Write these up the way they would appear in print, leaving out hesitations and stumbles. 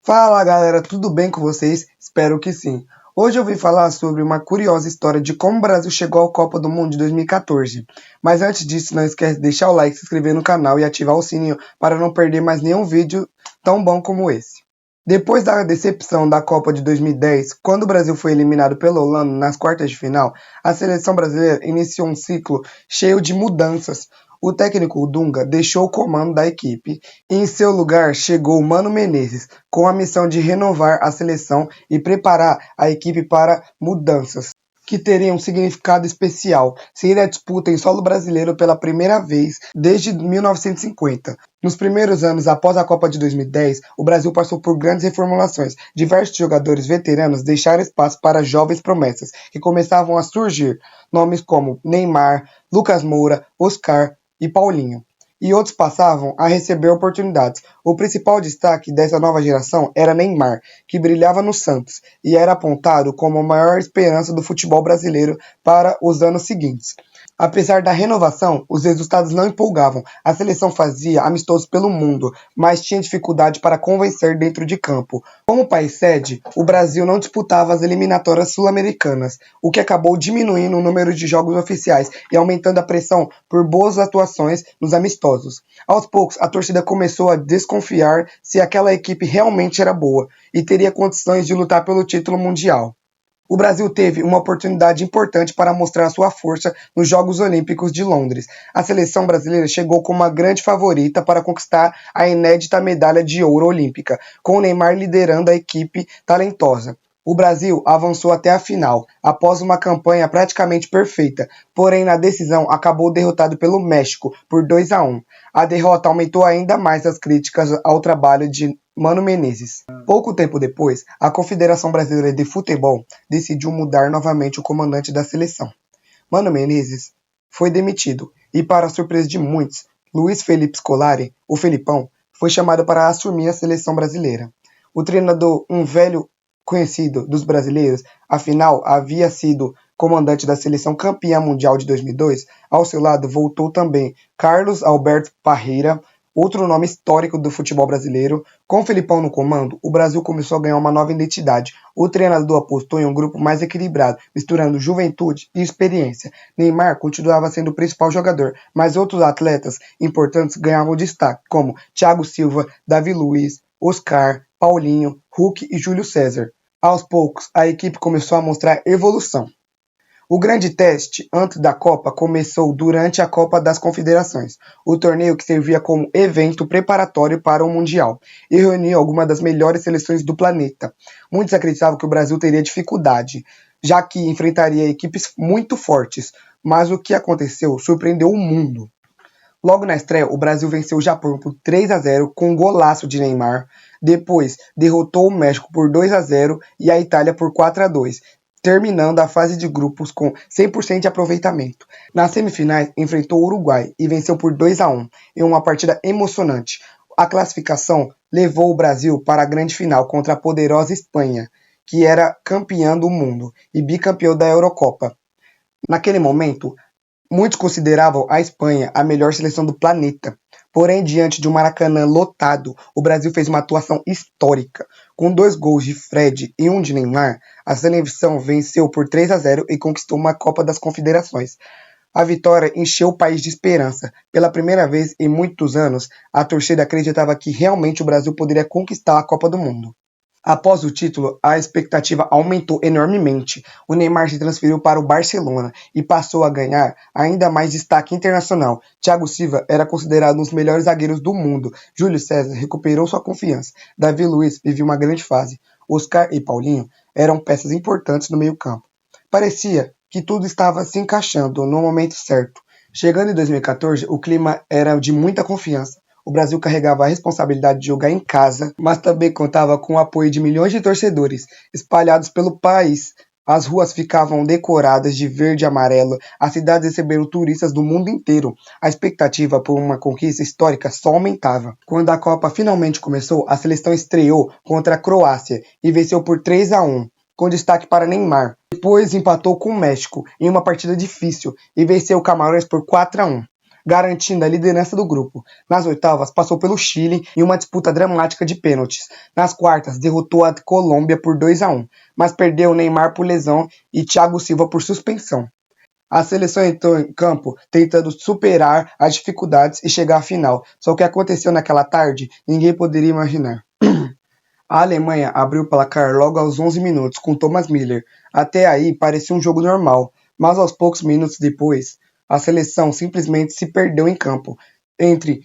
Fala galera, tudo bem com vocês? Espero que sim. Hoje eu vim falar sobre uma curiosa história de como o Brasil chegou à Copa do Mundo de 2014. Mas antes disso, não esquece de deixar o like, se inscrever no canal e ativar o sininho para não perder mais nenhum vídeo tão bom como esse. Depois da decepção da Copa de 2010, quando o Brasil foi eliminado pela Holanda nas quartas de final, a seleção brasileira iniciou um ciclo cheio de mudanças. O técnico Dunga deixou o comando da equipe e em seu lugar chegou Mano Menezes, com a missão de renovar a seleção e preparar a equipe para mudanças que teriam um significado especial. Seria a disputa em solo brasileiro pela primeira vez desde 1950. Nos primeiros anos após a Copa de 2010, o Brasil passou por grandes reformulações. Diversos jogadores veteranos deixaram espaço para jovens promessas que começavam a surgir, nomes como Neymar, Lucas Moura, Oscar e Paulinho. E outros passavam a receber oportunidades. O principal destaque dessa nova geração era Neymar, que brilhava no Santos e era apontado como a maior esperança do futebol brasileiro para os anos seguintes. Apesar da renovação, os resultados não empolgavam. A seleção fazia amistosos pelo mundo, mas tinha dificuldade para convencer dentro de campo. Como país sede, o Brasil não disputava as eliminatórias sul-americanas, o que acabou diminuindo o número de jogos oficiais e aumentando a pressão por boas atuações nos amistosos. Aos poucos, a torcida começou a desconfiar se aquela equipe realmente era boa e teria condições de lutar pelo título mundial. O Brasil teve uma oportunidade importante para mostrar sua força nos Jogos Olímpicos de Londres. A seleção brasileira chegou como uma grande favorita para conquistar a inédita medalha de ouro olímpica, com o Neymar liderando a equipe talentosa. O Brasil avançou até a final, após uma campanha praticamente perfeita, porém na decisão acabou derrotado pelo México por 2-1. A derrota aumentou ainda mais as críticas ao trabalho de Mano Menezes. Pouco tempo depois, a Confederação Brasileira de Futebol decidiu mudar novamente o comandante da seleção. Mano Menezes foi demitido e, para a surpresa de muitos, Luiz Felipe Scolari, o Felipão, foi chamado para assumir a seleção brasileira. O treinador, um velho conhecido dos brasileiros, afinal havia sido comandante da seleção campeã mundial de 2002, ao seu lado voltou também Carlos Alberto Parreira, outro nome histórico do futebol brasileiro. Com o Felipão no comando, o Brasil começou a ganhar uma nova identidade. O treinador apostou em um grupo mais equilibrado, misturando juventude e experiência. Neymar continuava sendo o principal jogador, mas outros atletas importantes ganhavam destaque, como Thiago Silva, Davi Luiz, Oscar, Paulinho, Hulk e Júlio César. Aos poucos, a equipe começou a mostrar evolução. O grande teste antes da Copa começou durante a Copa das Confederações, o torneio que servia como evento preparatório para o Mundial e reuniu algumas das melhores seleções do planeta. Muitos acreditavam que o Brasil teria dificuldade, já que enfrentaria equipes muito fortes, mas o que aconteceu surpreendeu o mundo. Logo na estreia, o Brasil venceu o Japão por 3-0 com um golaço de Neymar. Depois, derrotou o México por 2-0 e a Itália por 4-2, terminando a fase de grupos com 100% de aproveitamento. Nas semifinais, enfrentou o Uruguai e venceu por 2-1 em uma partida emocionante. A classificação levou o Brasil para a grande final contra a poderosa Espanha, que era campeã do mundo e bicampeão da Eurocopa. Naquele momento, muitos consideravam a Espanha a melhor seleção do planeta. Porém, diante de um Maracanã lotado, o Brasil fez uma atuação histórica. Com 2 gols de Fred e 1 de Neymar, a seleção venceu por 3-0 e conquistou uma Copa das Confederações. A vitória encheu o país de esperança. Pela primeira vez em muitos anos, a torcida acreditava que realmente o Brasil poderia conquistar a Copa do Mundo. Após o título, a expectativa aumentou enormemente. O Neymar se transferiu para o Barcelona e passou a ganhar ainda mais destaque internacional. Thiago Silva era considerado um dos melhores zagueiros do mundo. Júlio César recuperou sua confiança. Davi Luiz vivia uma grande fase. Oscar e Paulinho eram peças importantes no meio-campo. Parecia que tudo estava se encaixando no momento certo. Chegando em 2014, o clima era de muita confiança. O Brasil carregava a responsabilidade de jogar em casa, mas também contava com o apoio de milhões de torcedores espalhados pelo país. As ruas ficavam decoradas de verde e amarelo, as cidades receberam turistas do mundo inteiro. A expectativa por uma conquista histórica só aumentava. Quando a Copa finalmente começou, a seleção estreou contra a Croácia e venceu por 3-1, com destaque para Neymar. Depois empatou com o México em uma partida difícil e venceu o Camarões por 4-1. garantindo a liderança do grupo. Nas oitavas, passou pelo Chile em uma disputa dramática de pênaltis. Nas quartas, derrotou a Colômbia por 2-1, mas perdeu Neymar por lesão e Thiago Silva por suspensão. A seleção entrou em campo tentando superar as dificuldades e chegar à final, só o que aconteceu naquela tarde ninguém poderia imaginar. A Alemanha abriu o placar logo aos 11 minutos com Thomas Müller. Até aí parecia um jogo normal, mas aos poucos minutos depois, a seleção simplesmente se perdeu em campo. Entre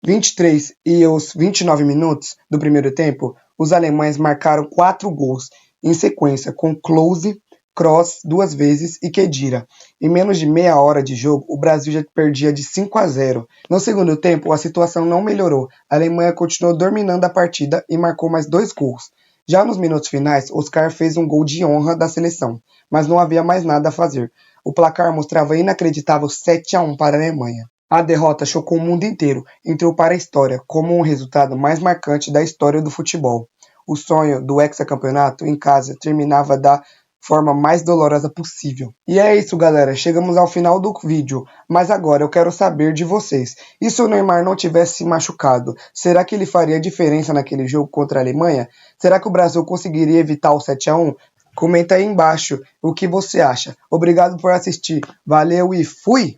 23 e os 29 minutos do primeiro tempo, os alemães marcaram 4 gols em sequência, com Klose, Kroos 2 vezes e Khedira. Em menos de meia hora de jogo, o Brasil já perdia de 5-0. No segundo tempo, a situação não melhorou. A Alemanha continuou dominando a partida e marcou mais 2 gols. Já nos minutos finais, Oscar fez um gol de honra da seleção, mas não havia mais nada a fazer. O placar mostrava inacreditável 7-1 para a Alemanha. A derrota chocou o mundo inteiro, entrou para a história como o resultado mais marcante da história do futebol. O sonho do hexacampeonato em casa terminava da forma mais dolorosa possível. E é isso, galera, chegamos ao final do vídeo, mas agora eu quero saber de vocês. E se o Neymar não tivesse se machucado, será que ele faria diferença naquele jogo contra a Alemanha? Será que o Brasil conseguiria evitar o 7-1? Comenta aí embaixo o que você acha. Obrigado por assistir, valeu e fui!